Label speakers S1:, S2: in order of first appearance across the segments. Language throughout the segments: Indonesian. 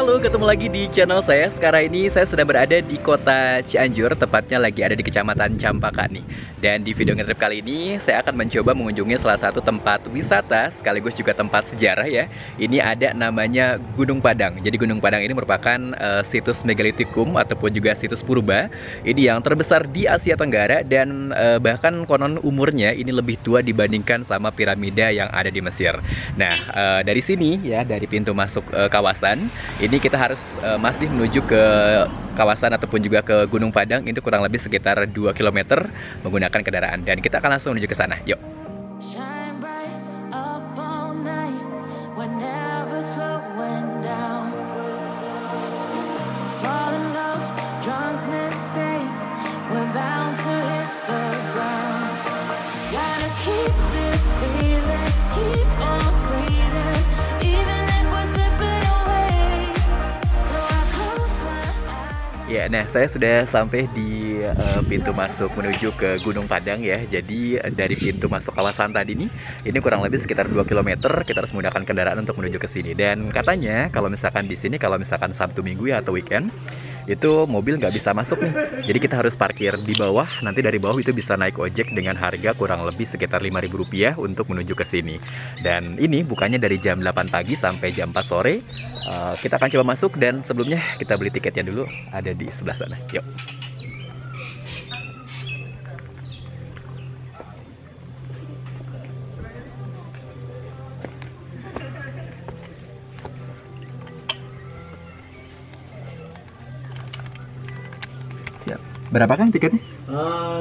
S1: Halo, ketemu lagi di channel saya. Sekarang ini saya sedang berada di kota Cianjur, tepatnya lagi ada di Kecamatan Campaka nih. Dan di video ngetrip kali ini saya akan mencoba mengunjungi salah satu tempat wisata sekaligus juga tempat sejarah ya. Ini ada namanya Gunung Padang. Jadi Gunung Padang ini merupakan situs megalitikum ataupun juga situs purba. Ini yang terbesar di Asia Tenggara dan bahkan konon umurnya ini lebih tua dibandingkan sama piramida yang ada di Mesir. Nah, dari sini ya, dari pintu masuk kawasan ini kita harus masih menuju ke kawasan ataupun juga ke Gunung Padang. Ini kurang lebih sekitar 2 km menggunakan kendaraan dan kita akan langsung menuju ke sana. Yuk. Ya, nah saya sudah sampai di pintu masuk menuju ke Gunung Padang ya. Jadi dari pintu masuk kawasan tadi nih, ini kurang lebih sekitar 2 km. Kita harus menggunakan kendaraan untuk menuju ke sini. Dan katanya kalau misalkan di sini, kalau misalkan Sabtu Minggu ya atau weekend, itu mobil nggak bisa masuk nih. Jadi kita harus parkir di bawah. Nanti dari bawah itu bisa naik ojek dengan harga kurang lebih sekitar Rp5.000 untuk menuju ke sini. Dan ini bukannya dari jam 8 pagi sampai jam 4 sore. Kita akan coba masuk dan sebelumnya kita beli tiketnya dulu, ada di sebelah sana. Yuk. Siap. Berapa kan tiketnya?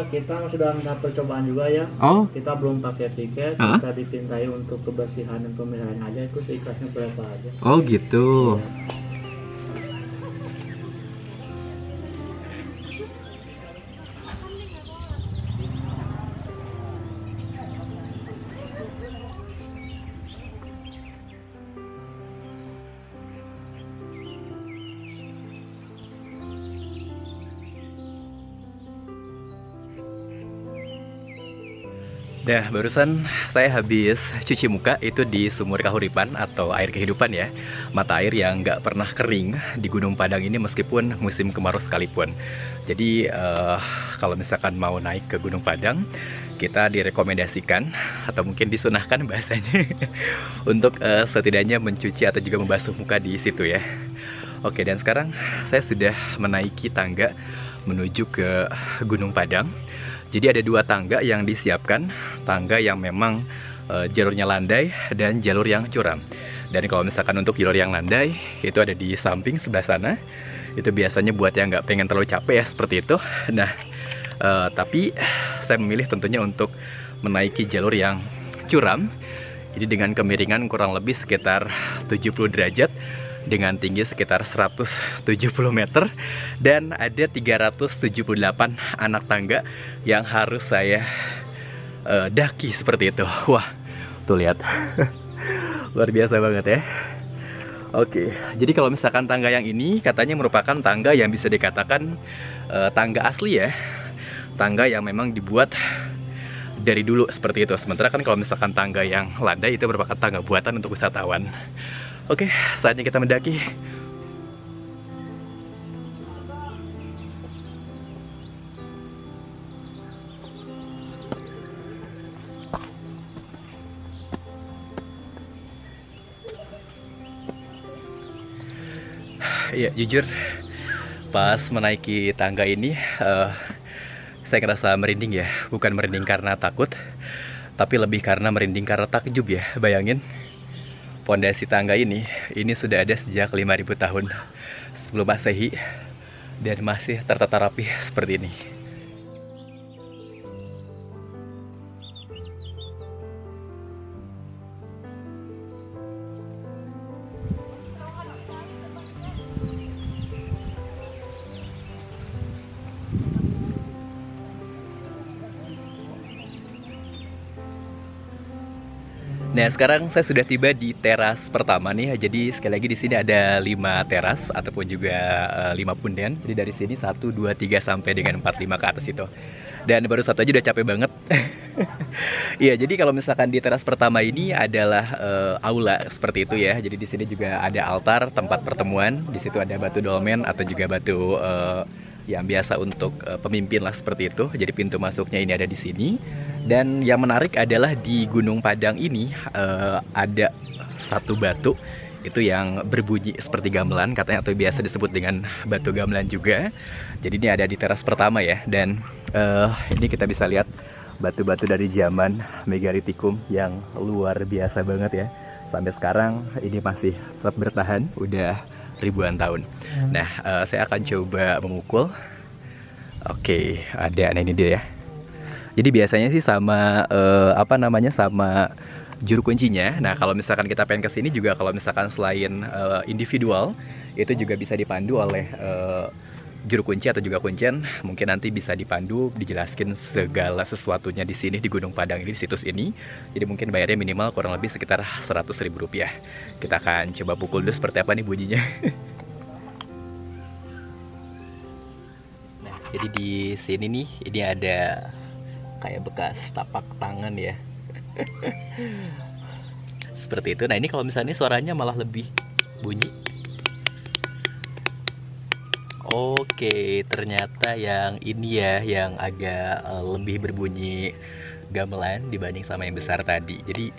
S2: Kita sudah tahap percobaan juga ya.
S1: Oh.
S2: Kita belum pakai tiket. Kita dipintai untuk kebersihan dan pemeliharaan aja. Itu seikhlasnya berapa aja.
S1: Oh gitu. Nah, barusan saya habis cuci muka itu di Sumur Kahuripan atau air kehidupan ya. Mata air yang nggak pernah kering di Gunung Padang ini meskipun musim kemarau sekalipun. Jadi kalau misalkan mau naik ke Gunung Padang, kita direkomendasikan atau mungkin disunahkan bahasanya untuk setidaknya mencuci atau juga membasuh muka di situ ya. Oke, dan sekarang saya sudah menaiki tangga menuju ke Gunung Padang. Jadi ada 2 tangga yang disiapkan, tangga yang memang jalurnya landai dan jalur yang curam. Dan kalau misalkan untuk jalur yang landai, itu ada di samping sebelah sana. Itu biasanya buat yang nggak pengen terlalu capek ya, seperti itu. Nah, tapi saya memilih tentunya untuk menaiki jalur yang curam. Jadi dengan kemiringan kurang lebih sekitar 70 derajat. Dengan tinggi sekitar 170 meter dan ada 378 anak tangga yang harus saya daki seperti itu. Wah, tuh lihat. Luar biasa banget ya. Oke, jadi kalau misalkan tangga yang ini katanya merupakan tangga yang bisa dikatakan tangga asli ya. Tangga yang memang dibuat dari dulu seperti itu. Sementara kan kalau misalkan tangga yang landai itu merupakan tangga buatan untuk wisatawan. Oke, saatnya kita mendaki. Iya, jujur pas menaiki tangga ini saya ngerasa merinding ya. Bukan merinding karena takut, tapi lebih karena merinding karena takjub ya. Bayangin, pondasi tangga ini sudah ada sejak 5.000 tahun sebelum Masehi dan masih tertata rapi seperti ini. Nah, sekarang saya sudah tiba di teras pertama nih. Jadi sekali lagi di sini ada 5 teras ataupun juga 5 punden. Jadi dari sini 1, 2, 3 sampai dengan 4, 5 ke atas itu. Dan baru satu aja udah capek banget. Iya, jadi kalau misalkan di teras pertama ini adalah aula seperti itu ya. Jadi di sini juga ada altar tempat pertemuan. Di situ ada batu dolmen atau juga batu yang biasa untuk pemimpin lah seperti itu. Jadi pintu masuknya ini ada di sini. Dan yang menarik adalah di Gunung Padang ini ada satu batu itu yang berbunyi seperti gamelan katanya, atau biasa disebut dengan batu gamelan juga. Jadi ini ada di teras pertama ya. Dan ini kita bisa lihat batu-batu dari zaman Megalitikum yang luar biasa banget ya. Sampai sekarang ini masih tetap bertahan, udah ribuan tahun. Nah, saya akan coba memukul. Oke, ada. Nah, ini dia ya. Jadi biasanya sih sama sama juru kuncinya. Nah, kalau misalkan kita pengen kesini juga, kalau misalkan selain individual, itu juga bisa dipandu oleh juru kunci atau juga kuncen. Mungkin nanti bisa dipandu, dijelaskan segala sesuatunya di sini di Gunung Padang ini, di situs ini. Jadi mungkin bayarnya minimal kurang lebih sekitar Rp100.000. Kita akan coba pukul dulu seperti apa nih bunyinya. Nah, jadi di sini nih, ini ada kayak bekas tapak tangan ya. Seperti itu. Nah, ini kalau misalnya suaranya malah lebih bunyi. Oke, ternyata yang ini ya yang agak lebih berbunyi gamelan dibanding sama yang besar tadi. Jadi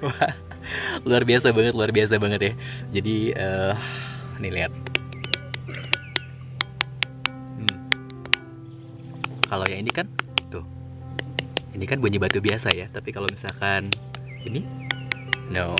S1: wah, luar biasa banget ya. Jadi nih lihat. Kalau yang ini kan tuh, ini kan bunyi batu biasa ya, tapi kalau misalkan ini no.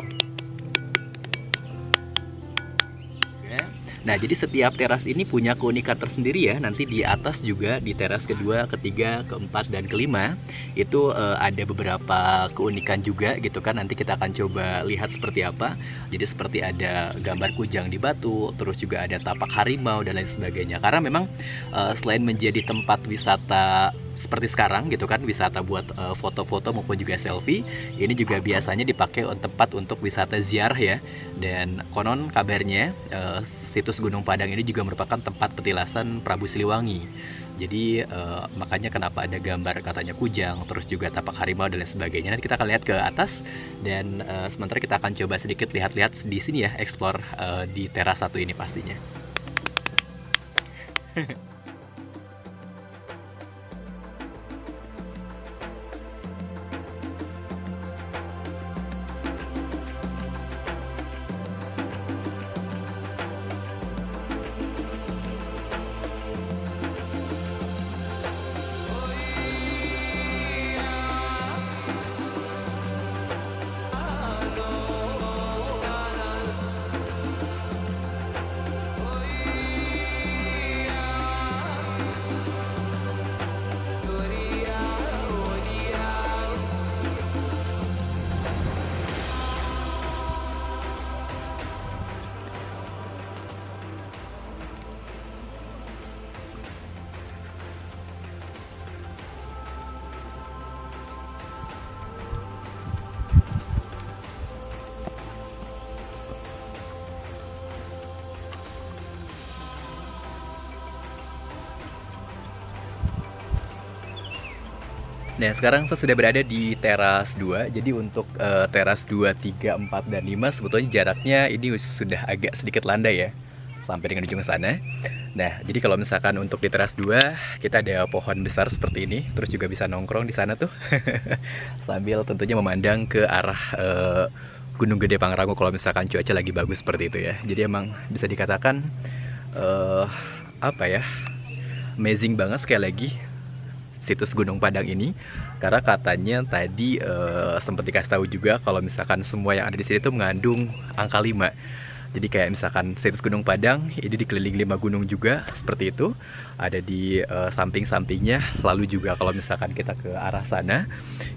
S1: Nah, jadi setiap teras ini punya keunikan tersendiri ya. Nanti di atas juga, di teras kedua, ketiga, keempat, dan kelima itu ada beberapa keunikan juga gitu kan. Nanti kita akan coba lihat seperti apa. Jadi seperti ada gambar kujang di batu, terus juga ada tapak harimau dan lain sebagainya. Karena memang selain menjadi tempat wisata seperti sekarang gitu kan, wisata buat foto-foto maupun juga selfie, ini juga biasanya dipakai tempat untuk wisata ziarah ya. Dan konon kabarnya situs Gunung Padang ini juga merupakan tempat petilasan Prabu Siliwangi. Jadi makanya kenapa ada gambar katanya kujang, terus juga tapak harimau dan lain sebagainya. Nanti kita akan lihat ke atas, dan sementara kita akan coba sedikit lihat-lihat di sini ya, explore di teras satu ini pastinya. Nah, sekarang saya sudah berada di teras 2. Jadi untuk teras 2, 3, 4, dan 5 sebetulnya jaraknya ini sudah agak sedikit landai ya, sampai dengan ujung sana. Nah, jadi kalau misalkan untuk di teras 2, kita ada pohon besar seperti ini. Terus juga bisa nongkrong di sana tuh. Sambil tentunya memandang ke arah Gunung Gede Pangrango kalau misalkan cuaca lagi bagus seperti itu ya. Jadi emang bisa dikatakan amazing banget sekali lagi situs Gunung Padang ini, karena katanya tadi sempat dikasih tahu juga kalau misalkan semua yang ada di sini itu mengandung angka 5. Jadi kayak misalkan situs Gunung Padang ini dikelilingi 5 gunung juga seperti itu, ada di samping-sampingnya. Lalu juga kalau misalkan kita ke arah sana,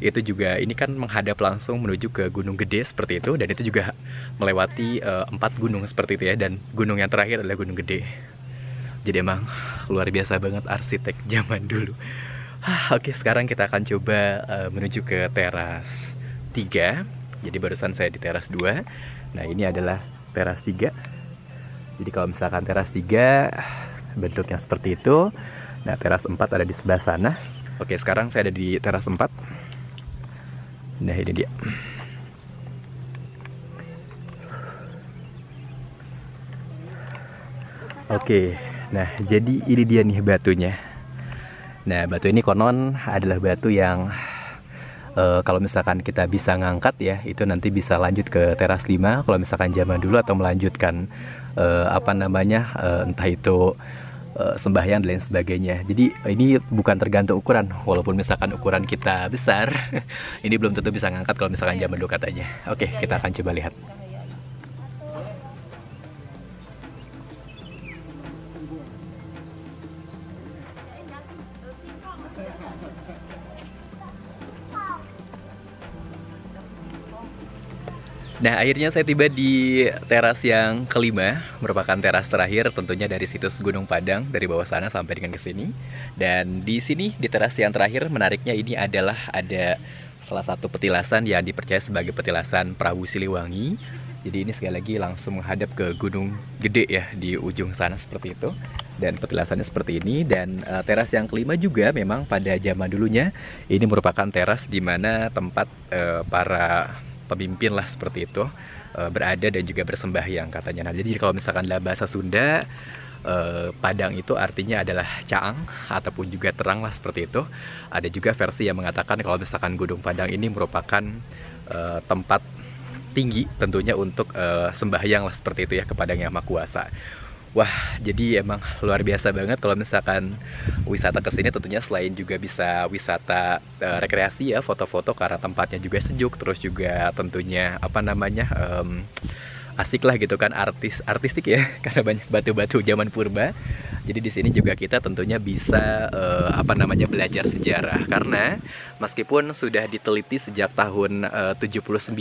S1: itu juga ini kan menghadap langsung menuju ke Gunung Gede seperti itu, dan itu juga melewati 4 gunung seperti itu ya, dan gunung yang terakhir adalah Gunung Gede. Jadi emang luar biasa banget arsitek zaman dulu. Oke, sekarang kita akan coba menuju ke teras 3. Jadi barusan saya di teras 2. Nah, ini adalah teras 3. Jadi kalau misalkan teras 3, bentuknya seperti itu. Nah, teras 4 ada di sebelah sana. Oke, sekarang saya ada di teras 4. Nah, ini dia. Oke, nah jadi ini dia nih batunya. Nah, batu ini konon adalah batu yang kalau misalkan kita bisa ngangkat ya, itu nanti bisa lanjut ke teras 5 kalau misalkan zaman dulu, atau melanjutkan entah itu sembahyang dan lain sebagainya. Jadi ini bukan tergantung ukuran, walaupun misalkan ukuran kita besar, ini belum tentu bisa ngangkat kalau misalkan zaman dulu katanya. Oke, kita akan coba lihat. Nah, akhirnya saya tiba di teras yang kelima, merupakan teras terakhir tentunya dari situs Gunung Padang, dari bawah sana sampai dengan ke sini. Dan di sini, di teras yang terakhir, menariknya ini adalah ada salah satu petilasan yang dipercaya sebagai petilasan Prabu Siliwangi. Jadi ini sekali lagi langsung menghadap ke Gunung Gede ya, di ujung sana seperti itu. Dan petilasannya seperti ini. Dan teras yang kelima juga memang pada zaman dulunya, ini merupakan teras di mana tempat para pemimpin lah seperti itu berada dan juga bersembahyang katanya. Nah, jadi kalau misalkan dalam bahasa Sunda, Padang itu artinya adalah caang ataupun juga terang lah seperti itu. Ada juga versi yang mengatakan kalau misalkan Gunung Padang ini merupakan tempat tinggi tentunya untuk sembahyang lah seperti itu ya, kepada Yang Maha Kuasa. Wah, jadi emang luar biasa banget kalau misalkan wisata kesini, tentunya selain juga bisa wisata rekreasi ya, foto-foto karena tempatnya juga sejuk, terus juga tentunya asik lah gitu kan, artistik ya, karena banyak batu-batu zaman purba. Jadi di sini juga kita tentunya bisa belajar sejarah, karena meskipun sudah diteliti sejak tahun 79,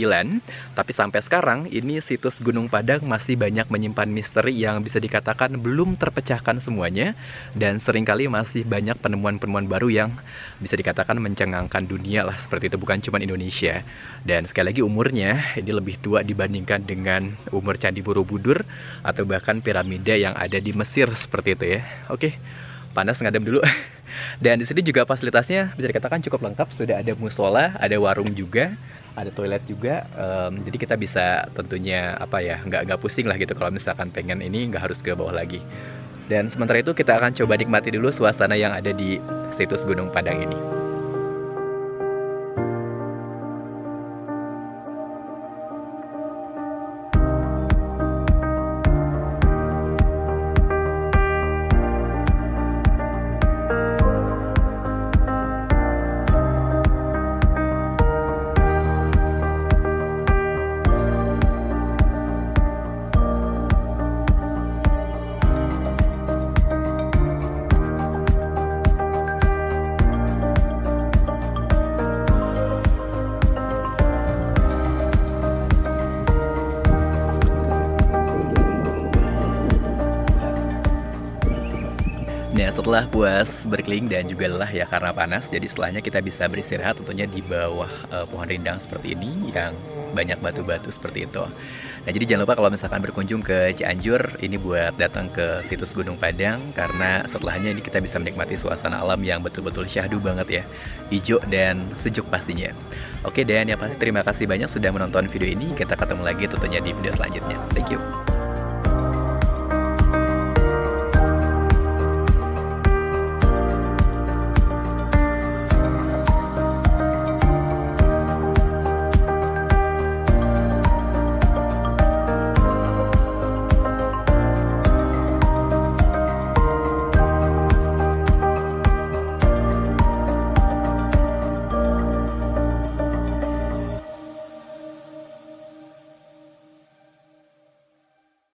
S1: tapi sampai sekarang ini situs Gunung Padang masih banyak menyimpan misteri yang bisa dikatakan belum terpecahkan semuanya, dan seringkali masih banyak penemuan-penemuan baru yang bisa dikatakan mencengangkan dunia lah seperti itu, bukan cuma Indonesia. Dan sekali lagi umurnya ini lebih tua dibandingkan dengan umur Candi Borobudur atau bahkan piramida yang ada di Mesir seperti itu ya. Oke, panas ngadem dulu. Dan di sini juga fasilitasnya bisa dikatakan cukup lengkap. Sudah ada musola, ada warung juga, ada toilet juga. Jadi kita bisa tentunya nggak pusing lah gitu kalau misalkan pengen ini, nggak harus ke bawah lagi. Dan sementara itu kita akan coba nikmati dulu suasana yang ada di situs Gunung Padang ini. Nah, setelah puas berkeliling dan juga lelah ya karena panas, jadi setelahnya kita bisa beristirahat tentunya di bawah pohon rindang seperti ini yang banyak batu-batu seperti itu. Nah, jadi jangan lupa kalau misalkan berkunjung ke Cianjur ini buat datang ke situs Gunung Padang, karena setelahnya ini kita bisa menikmati suasana alam yang betul-betul syahdu banget ya, hijau dan sejuk pastinya. Oke, dan yang pasti terima kasih banyak sudah menonton video ini. Kita ketemu lagi tentunya di video selanjutnya. Thank you.